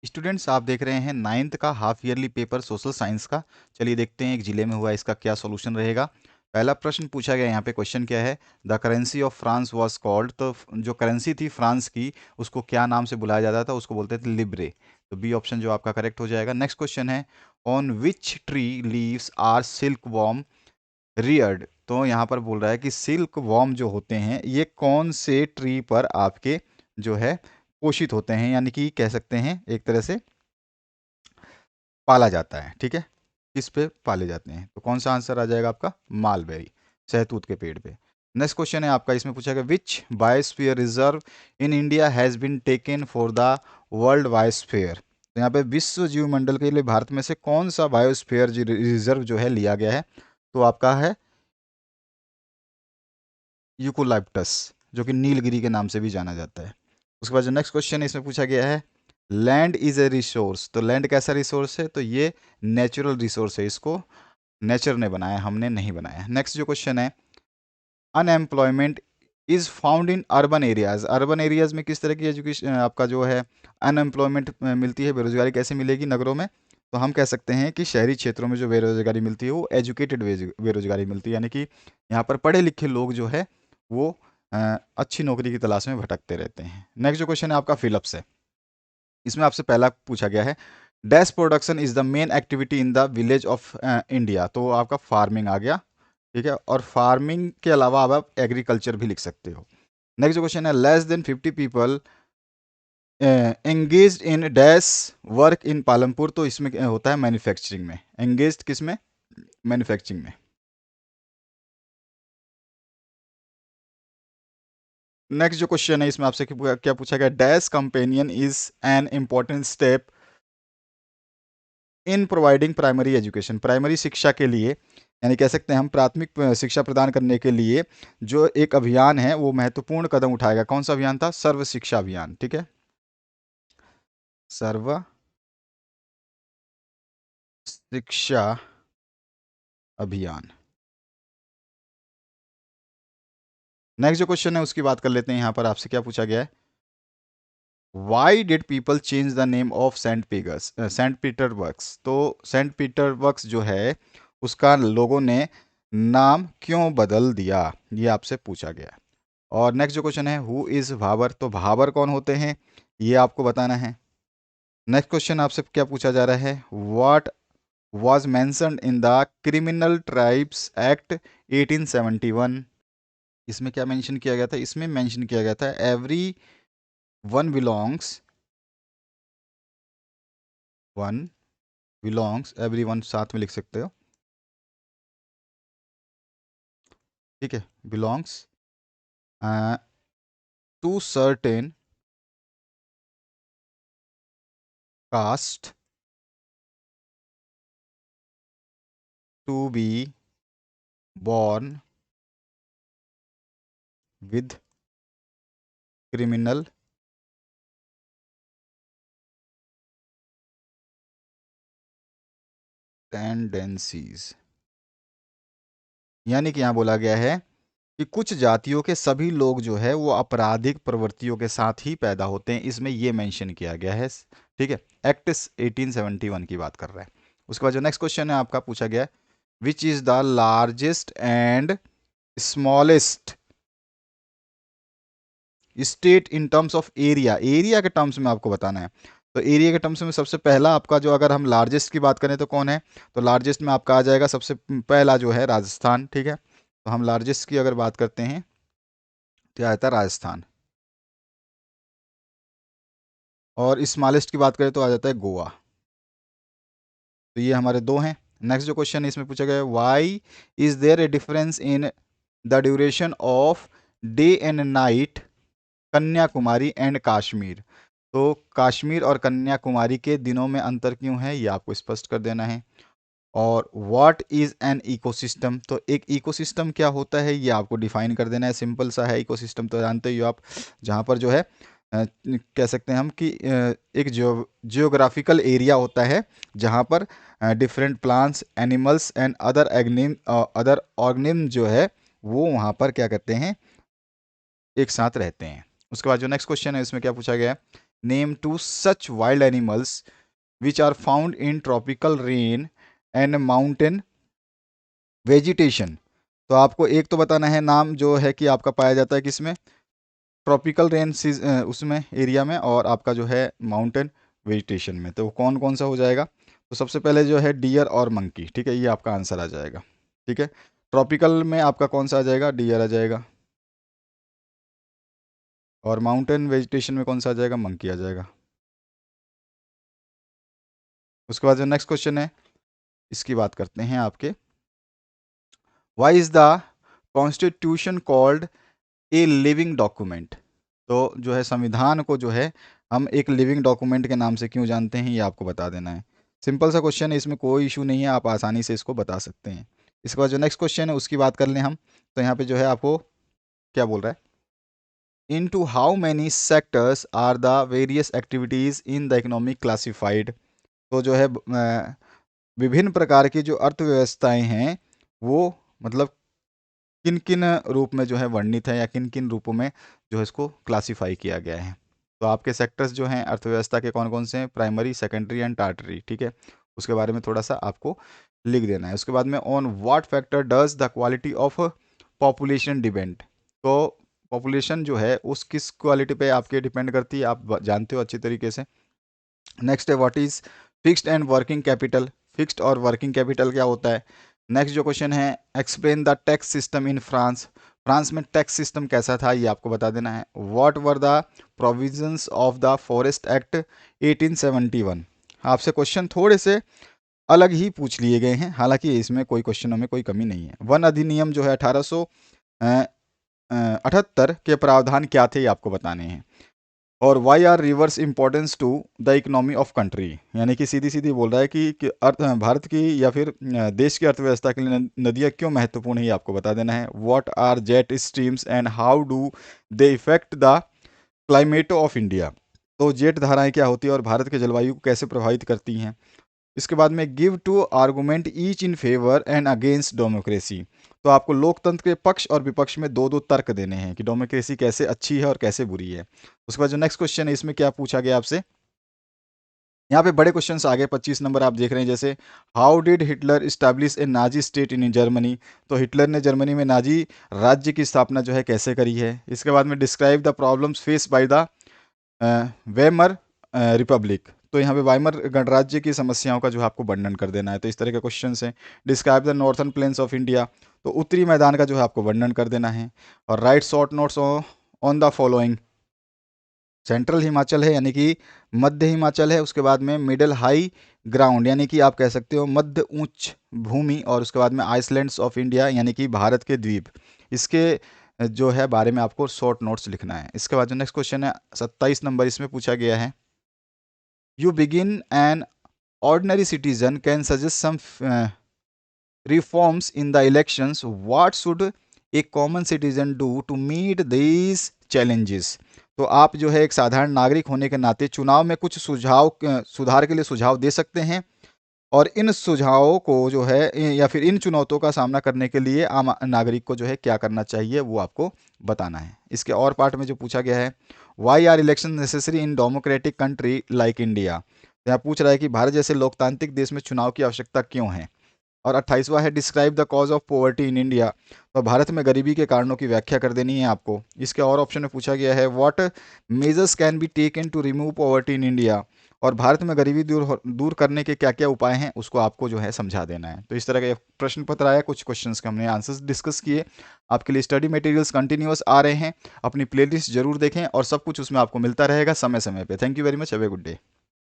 Students, आप देख रहे हैं 9th का half yearly paper social science का। चलिए देखते हैं एक जिले में हुआ इसका क्या सॉल्यूशन रहेगा। पहला प्रश्न पूछा गया, यहाँ पे क्वेश्चन क्या है, the currency of France was called. तो जो करेंसी थी फ्रांस की, उसको क्या नाम से बुलाया जाता था, उसको बोलते थे लिब्रे। तो बी ऑप्शन जो आपका करेक्ट हो जाएगा। नेक्स्ट क्वेश्चन है, on which tree leaves are silk worm reared. तो यहाँ पर बोल रहा है कि सिल्क वॉर्म जो होते हैं ये कौन से ट्री पर आपके जो है पोषित होते हैं, यानी कि कह सकते हैं एक तरह से पाला जाता है। ठीक है, किस पे पाले जाते हैं, तो कौन सा आंसर आ जाएगा आपका, मालबेरी, शहतूत के पेड़ पे। नेक्स्ट क्वेश्चन है आपका, इसमें पूछा गया which biosphere reserve in India has been taken for the world biosphere. तो यहाँ पे विश्व जीव मंडल के लिए भारत में से कौन सा बायोस्फीयर रिजर्व जो है लिया गया है, तो आपका है यूकोलाइप्टस, जो कि नीलगिरी के नाम से भी जाना जाता है। उसके बाद जो नेक्स्ट क्वेश्चन है इसमें पूछा गया है, लैंड इज ए रिसोर्स। तो लैंड कैसा रिसोर्स है, तो ये नेचुरल रिसोर्स है, इसको नेचर ने बनाया, हमने नहीं बनाया। नेक्स्ट जो क्वेश्चन है, unemployment is found in urban areas. Urban areas में किस तरह की एजुकेशन आपका जो है अनएम्प्लॉयमेंट मिलती है, बेरोजगारी कैसे मिलेगी नगरों में, तो हम कह सकते हैं कि शहरी क्षेत्रों में जो बेरोजगारी मिलती है वो एजुकेटेड बेरोजगारी मिलती है, यानी कि यहाँ पर पढ़े लिखे लोग जो है वो अच्छी नौकरी की तलाश में भटकते रहते हैं। नेक्स्ट जो क्वेश्चन है आपका फिलिप्स है, इसमें आपसे पहला पूछा गया है, dash production is the main activity in the village of India. तो आपका फार्मिंग आ गया। ठीक है, और फार्मिंग के अलावा अब आप एग्रीकल्चर भी लिख सकते हो। नेक्स्ट जो क्वेश्चन है, less than 50 people engaged in dash work in Palampur. तो इसमें क्या होता है, मैन्युफैक्चरिंग में, एंगेज्ड किस में, मैन्युफैक्चरिंग में। नेक्स्ट जो क्वेश्चन है इसमें आपसे क्या पूछा गया, dash companion is an important step in providing primary education. Primary शिक्षा के लिए, यानी कह सकते हैं हम प्राथमिक शिक्षा प्रदान करने के लिए जो एक अभियान है वो महत्वपूर्ण कदम उठाएगा। कौन सा अभियान था, सर्व शिक्षा अभियान। ठीक है, सर्व शिक्षा अभियान। नेक्स्ट जो क्वेश्चन है उसकी बात कर लेते हैं। यहाँ पर आपसे क्या पूछा गया है, why did people change the name of Saint Petersburgs. तो सेंट पीटरबर्ग्स जो है उसका लोगों ने नाम क्यों बदल दिया, ये आपसे पूछा गया। और नेक्स्ट जो क्वेश्चन है, हु इज भाबर। तो भाबर कौन होते हैं, ये आपको बताना है। नेक्स्ट क्वेश्चन आपसे क्या पूछा जा रहा है, what was mentioned in the criminal tribes act 1871। इसमें क्या मेंशन किया गया था, इसमें मेंशन किया गया था every one belongs, one belongs, every one साथ में लिख सकते हो। ठीक है, belongs to certain caste to be born with criminal tendencies। यानी कि यहाँ बोला गया है कि कुछ जातियों के सभी लोग जो है वो आपराधिक प्रवृत्तियों के साथ ही पैदा होते हैं, इसमें ये मेंशन किया गया है। ठीक है, एक्ट 1871 की बात कर रहा है। उसके बाद जो नेक्स्ट क्वेश्चन है आपका पूछा गया है, which is the largest and smallest state in terms of area. Area के टर्म्स में आपको बताना है। तो एरिया के टर्म्स में सबसे पहला आपका जो, अगर हम लार्जेस्ट की बात करें तो कौन है, तो लार्जेस्ट में आपका आ जाएगा सबसे पहला जो है राजस्थान। ठीक है, तो हम लार्जेस्ट की अगर बात करते हैं तो आता है राजस्थान, और स्मॉलेस्ट की बात करें तो आ जाता है गोवा। तो ये हमारे दो हैं। नेक्स्ट जो क्वेश्चन है इसमें पूछा गया है, why is there a difference in the duration of day and night Kanyakumari and Kashmir. तो कश्मीर और कन्याकुमारी के दिनों में अंतर क्यों है, ये आपको स्पष्ट कर देना है। और व्हाट इज एन इकोसिस्टम। तो एक इकोसिस्टम क्या होता है ये आपको डिफाइन कर देना है। सिंपल सा है इकोसिस्टम, तो जानते ही हो आप, जहाँ पर जो है कह सकते हैं हम कि एक जियोग्राफिकल एरिया होता है जहाँ पर different plants, animals and other organism जो है वो वहाँ पर क्या करते हैं, एक साथ रहते हैं। उसके बाद जो नेक्स्ट क्वेश्चन है इसमें क्या पूछा गया है, name two such wild animals which are found in tropical rain and mountain vegetation. तो आपको एक तो बताना है नाम जो है कि आपका पाया जाता है किसमें, ट्रॉपिकल रेन उसमें एरिया में, और आपका जो है माउंटेन वेजिटेशन में। तो कौन कौन सा हो जाएगा? तो सबसे पहले जो है डियर और मंकी, ठीक है, ये आपका आंसर आ जाएगा। ठीक है, ट्रॉपिकल में आपका कौन सा आ जाएगा? डियर आ जाएगा। और माउंटेन वेजिटेशन में कौन सा आ जाएगा? मंकी आ जाएगा। उसके बाद जो नेक्स्ट क्वेश्चन है इसकी बात करते हैं आपके, why is the constitution called a living document. तो जो है संविधान को जो है हम एक लिविंग डॉक्यूमेंट के नाम से क्यों जानते हैं, ये आपको बता देना है। सिंपल सा क्वेश्चन है, इसमें कोई इशू नहीं है, आप आसानी से इसको बता सकते हैं। इसके बाद जो नेक्स्ट क्वेश्चन है उसकी बात कर लें हम, तो यहाँ पे जो है आपको क्या बोल रहा है, into how many sectors are the various activities in the economic classified. तो जो है विभिन्न प्रकार की जो अर्थव्यवस्थाएं हैं वो मतलब किन किन रूप में जो है वर्णित है, या किन किन रूपों में जो है इसको क्लासिफाई किया गया है। तो आपके सेक्टर्स जो हैं अर्थव्यवस्था के कौन कौन से हैं, प्राइमरी, सेकेंडरी एंड टर्टियरी। ठीक है, उसके बारे में थोड़ा सा आपको लिख देना है। उसके बाद में on what factor does the quality of population depend. तो पॉपुलेशन जो है उस किस क्वालिटी पे आपके डिपेंड करती है, आप जानते हो अच्छी तरीके से। नेक्स्ट है what is fixed and working capital. Fixed और वर्किंग कैपिटल क्या होता है। नेक्स्ट जो क्वेश्चन है, explain the tax system in France. France में टैक्स सिस्टम कैसा था, ये आपको बता देना है। What were the provisions of the forest act 1871। आपसे क्वेश्चन थोड़े से अलग ही पूछ लिए गए हैं, हालांकि इसमें कोई क्वेश्चनों में कोई कमी नहीं है। वन अधिनियम जो है 1878 के प्रावधान क्या थे, ये आपको बताने हैं। और why are rivers importance to the economy of country, यानी कि सीधी सीधी बोल रहा है कि भारत की या फिर देश की अर्थव्यवस्था के लिए नदियाँ क्यों महत्वपूर्ण है, ये आपको बता देना है। What are jet streams and how do they effect the climate of India. तो जेट धाराएं क्या होती है और भारत के जलवायु को कैसे प्रभावित करती हैं। इसके बाद में give to argument each in favour and against democracy. तो आपको लोकतंत्र के पक्ष और विपक्ष में दो दो तर्क देने हैं कि डेमोक्रेसी कैसे अच्छी है और कैसे बुरी है। उसके बाद जो नेक्स्ट क्वेश्चन है इसमें क्या पूछा गया आपसे, यहाँ पे बड़े क्वेश्चंस आ गए। 25 नंबर आप देख रहे हैं, जैसे how did Hitler establish A Nazi state in Germany. तो हिटलर ने जर्मनी में नाजी राज्य की स्थापना जो है कैसे करी है। इसके बाद में describe the problems face by the Weimar Republic. तो यहाँ पे वाइमर गणराज्य की समस्याओं का जो है आपको वर्णन कर देना है। तो इस तरह के क्वेश्चन हैं। Describe the northern plains of India. तो उत्तरी मैदान का जो है आपको वर्णन कर देना है। और right short notes on the following. Central Himachal है यानी कि मध्य हिमाचल है। उसके बाद में मिडल हाई ग्राउंड यानी कि आप कह सकते हो मध्य उच्च भूमि। और उसके बाद में आइसलैंड्स ऑफ इंडिया यानी कि भारत के द्वीप। इसके जो है बारे में आपको शॉर्ट नोट्स लिखना है। इसके बाद जो नेक्स्ट क्वेश्चन है 27 नंबर, इसमें पूछा गया है, you begin an ordinary citizen can suggest some reforms in the elections. What should a common citizen do to meet these challenges? तो आप जो है एक साधारण नागरिक होने के नाते चुनाव में कुछ सुझाव सुधार के लिए सुझाव दे सकते हैं। और इन सुझावों को जो है या फिर इन चुनौतियों का सामना करने के लिए आम नागरिक को जो है क्या करना चाहिए वो आपको बताना है। इसके और पार्ट में जो पूछा गया है, why are election necessary in democratic country like India. यहाँ पूछ रहा है कि भारत जैसे लोकतांत्रिक देश में चुनाव की आवश्यकता क्यों है। और 28वां है describe the cause of poverty in India. तो भारत में गरीबी के कारणों की व्याख्या कर देनी है आपको। इसके और ऑप्शन में पूछा गया है what measures can be taken to remove poverty in India. और भारत में गरीबी दूर करने के क्या क्या उपाय हैं उसको आपको जो है समझा देना है। तो इस तरह का प्रश्न पत्र आया, कुछ क्वेश्चंस के हमने आंसर्स डिस्कस किए। आपके लिए स्टडी मटेरियल्स कंटिन्यूअस आ रहे हैं, अपनी प्लेलिस्ट जरूर देखें और सब कुछ उसमें आपको मिलता रहेगा समय समय पे। Thank you very much, have a good day.